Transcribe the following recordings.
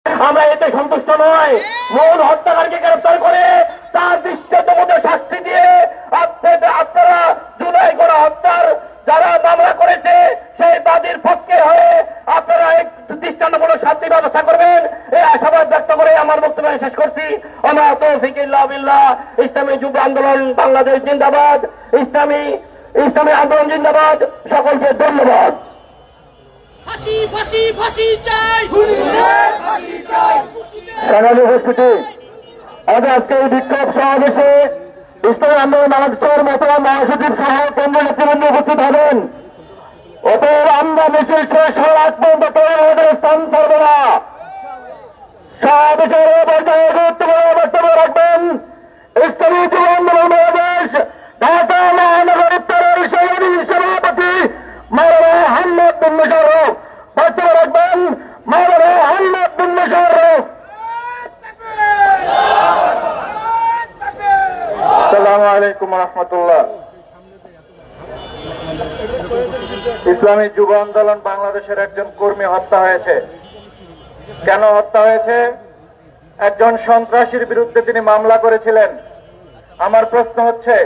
আমরা এতে সন্তুষ্ট নয়। মূল হত্যাকারীকে গ্রেফতার করে তার দৃষ্টান্তমূলক শাস্তি দিয়ে আপনারা জুলাই গণ হত্যার যারা মামলা করেছে সেই বাদীর পক্ষে হয়ে আপনারা এক দৃষ্টান্তমূলক শাস্তি ব্যবস্থা করবেন, এই আশাবাদ ব্যক্ত করে আমার বক্তব্য শেষ করছি। আমরা তৌফিক ইল্লাহ বিল্লাহ। ইসলামী যুব আন্দোলন বাংলাদেশ জিন্দাবাদ, ইসলামী আন্দোলন জিন্দাবাদ। সকলকে ধন্যবাদ। ফাঁসি ফাঁসি ফাঁসি চাই, সংগ্রামী উপস্থিতি, আমাদের আজকে এই বিক্ষোভ সমাবেশে ইসলামী আন্দোলন বাংলাদেশের মতো মহাসচিব সহ কেন্দ্রীয় নেতৃবৃন্দ উপস্থিত হবেন। অতএব আমরা মিছিল শেষ হওয়ার আগ পর্যন্ত কেউ আমাদের স্থান ছাড়বে না। সমাবেশের পর্যায়ে গুরুত্বপূর্ণ বক্তব্য রাখবেন ইসলামী যুব আন্দোলন বাংলাদেশ ঢাকা মহানগর উত্তরের সভাপতি মাওলানা আহমদ বিন মুশাররফ। বক্তব্য রাখবেন মাওলানা আহমদ বিন মুশাররফ। আসসালামু আলাইকুম রহমতুল্লাহ। ইসলামী যুব আন্দোলন বাংলাদেশের একজন কর্মী হত্যা হয়েছে। কেন হত্যা হয়েছে? একজন সন্ত্রাসীর বিরুদ্ধে তিনি মামলা করেছিলেন। আমার প্রশ্ন হচ্ছে,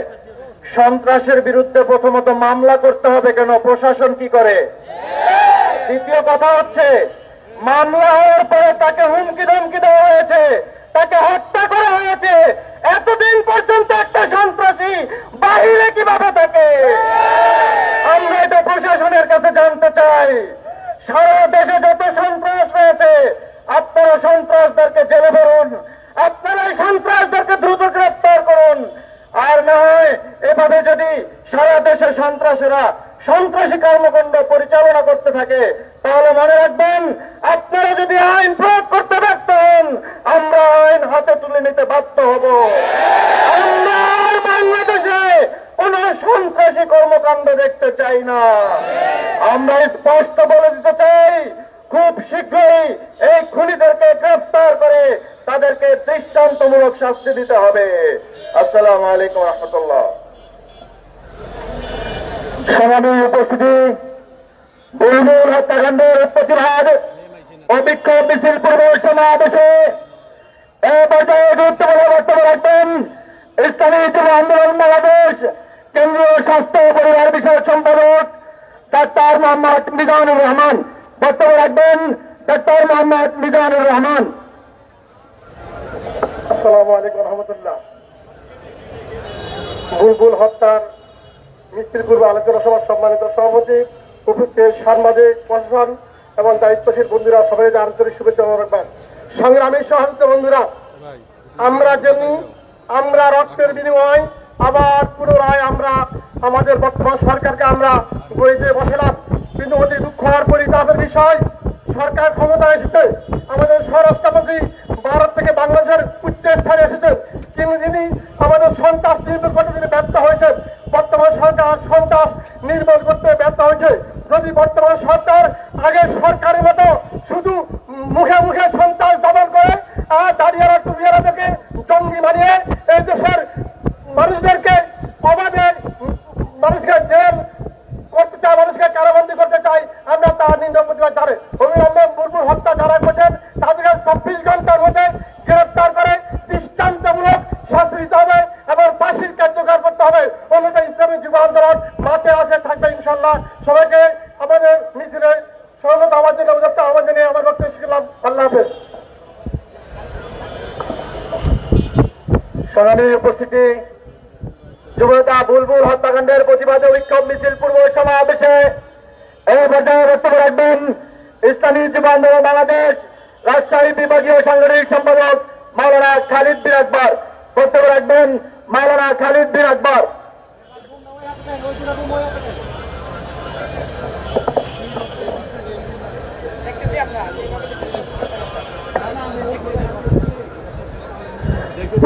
সন্ত্রাসের বিরুদ্ধে প্রথমত মামলা করতে হবে কেন? প্রশাসন কি করে? দ্বিতীয় কথা হচ্ছে, মামলা হওয়ার পরে তাকে হুমকি ধমকি দেওয়া হয়েছে, তাকে হত্যা করা হয়েছে। এতদিন পর্যন্ত একটা সন্ত্রাসী বাহিরে কিভাবে থাকে? আমরা এটা প্রশাসনের কাছে জানতে চাই। সারা দেশে যত সন্ত্রাস রয়েছে, আপনারা সন্ত্রাসদেরকে জেলে ভরুন, আপনারা সন্ত্রাসদেরকে দ্রুত গ্রেফতার করুন। আর না হয় এভাবে যদি সারা দেশের সন্ত্রাসীরা সন্ত্রাসী কর্মকাণ্ড পরিচালনা করতে থাকে, তাহলে মনে রাখবেন, আপনারা যদি আইন প্রয়োগ করতে ব্যর্থ হন, আমরা আইন হাতে তুলে নিতে বাধ্য হব। আমরা বাংলাদেশে কোন সন্ত্রাসী কর্মকাণ্ড দেখতে চাই না। আমরা স্পষ্ট বলে দিতে চাই, খুব শীঘ্রই এই খুনিদেরকে গ্রেফতার করে তাদেরকে দৃষ্টান্তমূলক শাস্তি দিতে হবে। আসসালামু আলাইকুম রহমতুল্লাহ। সমাবেশ উপস্থিতি, বুলবুল হত্যাকাণ্ডের প্রতিবাদ ও বিক্ষোভ মিছিল পূর্ব সমাবেশে এ পর্যায়ে গুরুত্বপূর্ণ বক্তব্য রাখবেন ইসলামী যুব আন্দোলন বাংলাদেশ কেন্দ্রীয় স্বাস্থ্য ও পরিবার বিষয়ক সম্পাদক ডাক্তার মোহাম্মদ মিজানুর রহমান। বক্তব্য রাখবেন ডাক্তার মোহাম্মদ মিজানুর রহমান। আসসালামু আলাইকুম রহমতুল্লাহ। বুলবুল হত্যার মিছিল পূর্ব আলোচনা সভার সম্মানিত সভাপতি, উপস্থিত সাংবাদিক, প্রশাসন এবং দায়িত্বশীল বন্ধুরা, সবাই আন্তরিক শুভেচ্ছা রাখবেন। সংগ্রামী সহযোগী বন্ধুরা, আমরা রক্তের বিনিময় আবার পুনরায় আমরা আমাদের বর্তমান সরকারকে আমরা বইতে বসালাম, কিন্তু অতি দুঃখ আর পরিতাপের বিষয়, সরকার ক্ষমতায় এসেছে, আমাদের স্বরাষ্ট্রমন্ত্রী ভারত থেকে বাংলাদেশের উচ্চ স্থানে এসেছেন, কিন্তু তিনি আমাদের সন্ত্রাস নির্মূল করতে তিনি ব্যর্থ হয়েছেন। বর্তমান সরকার সন্ত্রাস নির্মূল করতে ব্যর্থ হয়েছে। যদি বর্তমান সরকার আগের সরকারের মতো শুধু মুখে মুখে সন্ত্রাস দমন করে আর দাঁড়িয়ারা টুবিয়ারাদেরকে জঙ্গি বানিয়ে এই দেশের মানুষদেরকে অবাধে মানুষকে জেল করতে চায়, মানুষকে কারাবন্দী করতে চায়, আমরা তার নিন্দা প্রতিবাদ জানাই। অবিলম্বে বুলবুল হত্যা যারা করছেন তাদেরকে 24 ঘন্টার মধ্যে গ্রেফতার করে দৃষ্টান্তমূলক শাস্তি দিতে হবে এবং ফাঁসির কার্যকর করতে হবে। অন্যথায় ইসলামী যুব আন্দোলন মাঠে আসে থাকবে ইনশাল্লাহ। সবাইকে আমাদের মিছিলে সহযোগিতা আমার জন্য আহ্বান জানিয়ে আমার বক্তব্য শিখলাম। আল্লাহ হাফেজ। সংগ্রামী উপস্থিতি, যুবতা বুলবুল হত্যাকাণ্ডের প্রতিবাদে বিক্ষোভ মিছিল পূর্ব সমাবেশে এই পর্যায়ে বক্তব্য রাখবেন ইসলামী যুব আন্দোলন বাংলাদেশ রাজশাহী বিভাগীয় সাংগঠনিক সম্পাদক মাওলানা খালিদ বিন আকবর। বক্তব্য রাখবেন মাওলানা খালিদ বিন আকবর।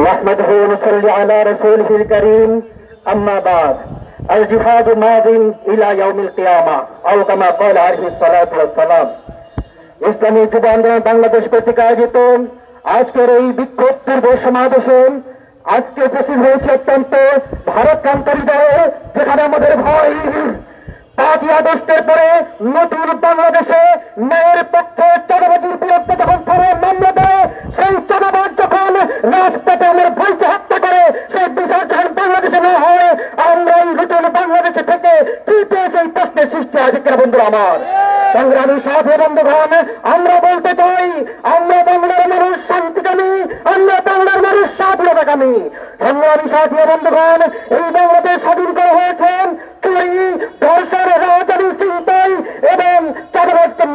نحمده ونصلي على رسوله الكريم أما بعد الجهاد ماض إلى يوم القيامة أو كما قال عليه الصلاة والسلام। ইসলামী যুব আন্দোলন বাংলাদেশ কর্তৃক আয়োজিত আজকের এই বিক্ষোভ পূর্ব সমাবেশে আজকে উপস্থিত হয়েছে অত্যন্ত ভারতকান্তরী দল, যেখানে আমাদের ভাই 5ই আগস্টের পরে নতুন বাংলাদেশে ন্যায়ের পক্ষে চাঁদাবাজির বিরুদ্ধে যখন মামলা আমার। সংগ্রামী সাথী বন্ধুগণ, আমরা বলতে চাই, আমরা বাংলার মানুষ শান্তিকামী, আমরা বাংলার মানুষ স্বাধীনতাকামী। সংগ্রামী সাথী বন্ধুগণ, এই বাংলাদেশ স্বাধীন করা হয়েছে চুরি, ধর্ষণ, রাজধানী চিন্তাই এবং চাঁদাবাজকে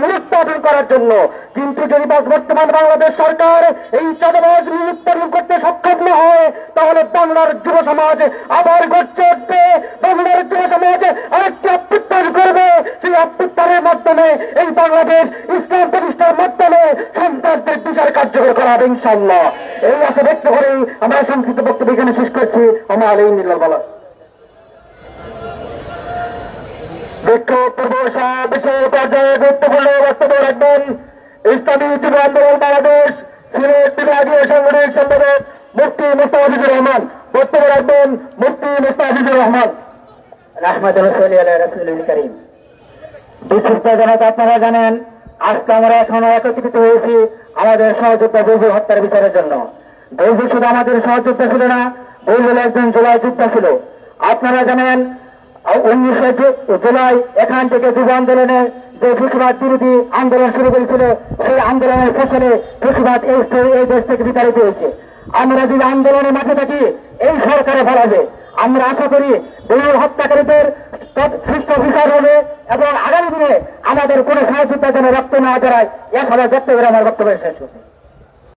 মূলোৎপাদন করার জন্য। কিন্তু যদি বর্তমান বাংলাদেশ সরকার এই চাঁদাবাজ মূলোৎপাদন করতে সক্ষম না হয়, তাহলে বাংলার যুব সমাজ আবার গড়ে উঠবে, বাংলার যুব সমাজ আরেকটি অভ্যুত্থান করবে। সেই অভ্যুত্থানের মাধ্যমে এই বাংলাদেশ ইসলাম প্রতিষ্ঠার মাধ্যমে সন্ত্রাসদের বিচার কার্যকর করা হবে ইনশাআল্লাহ। এই আশা ব্যক্ত করেই আমরা সংক্ষিপ্ত বক্তব্য এখানে শেষ করছি। আমার আলী নির্মল বলা বিক্ষোভ পূর্ব বিষয় পর্যায়ে গুরুত্বপূর্ণ বক্তব্য রাখবেন ইসলামী যুব আন্দোলন বাংলাদেশ সিলেট বিভাগীয় সাংগঠনিক সম্পাদক মুফতি মুস্তাফিজুর রহমান। বক্তব্য রাখবেন মুফতি মুস্তাফিজুর রহমান। রাহমাতুল্লাহি কারীম। বিশিষ্ট জনতা, আপনারা জানেন আজকে আমরা এখন একত্রিত হয়েছি আমাদের সহযোদ্ধা বুলবুল হত্যার বিচারের জন্য। বুলবুল শুধু আমাদের সহযোদ্ধা ছিল না, বুলবুল একজন জুলাই যোদ্ধা ছিল। আপনারা জানেন 19 জুলাই এখান থেকে যুব আন্দোলনে যে ফ্যাসিবাদ বিরোধী আন্দোলন শুরু করেছিল, সেই আন্দোলনের ফসলে ফ্যাসিবাদ এই দেশ থেকে বিতাড়িত হয়েছে। আমরা যদি আন্দোলনের মাঠে থাকি, এই সরকারে ফলাবে। আমরা আশা করি বুলবুল হত্যাকারীদের সুষ্ঠু বিচার হবে এবং আগামী দিনে আমাদের কোন সহযোগিতা যেন রক্ত না জড়ায়, এ সবাই ব্যক্ত করে আমার বক্তব্য শেষ করছি।